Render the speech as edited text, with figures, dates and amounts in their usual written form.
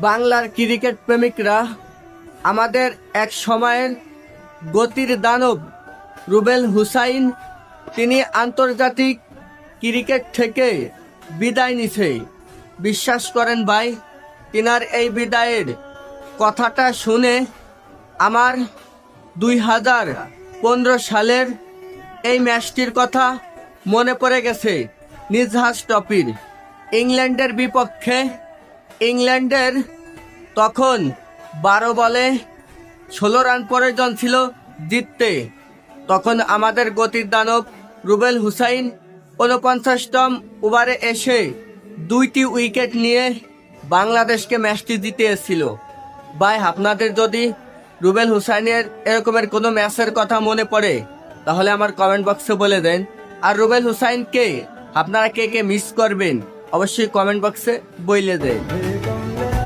বাংলার ক্রিকেট প্রেমিকরা আমাদের এক সময়ের গতির দানব রুবেল হুসাইন তিনি আন্তর্জাতিক ক্রিকেট থেকে বিদায় নিছে। বিশ্বাস করেন ভাই, তিনার এই বিদায়ের কথাটা শুনে আমার 2015 সালের এই ম্যাচটির কথা মনে পড়ে গেছে। নিজহাজ ট্রফির ইংল্যান্ডের বিপক্ষে ইংল্যান্ডের তখন 12 বলে 16 রান প্রয়োজন ছিল জিততে। তখন আমাদের গতির দানব রুবেল হুসাইন 49তম ওভারে এসে 2টি উইকেট নিয়ে বাংলাদেশকে ম্যাচটি জিতিয়েছিল। ভাই, আপনাদের যদি রুবেল হুসাইনের এরকমের কোনো ম্যাচের কথা মনে পড়ে তাহলে আমার কমেন্ট বক্সে বলে দেন। আর রুবেল হুসাইনকে আপনারা কে কে মিস করবেন অবশ্যই কমেন্ট বক্সে বলে দেন।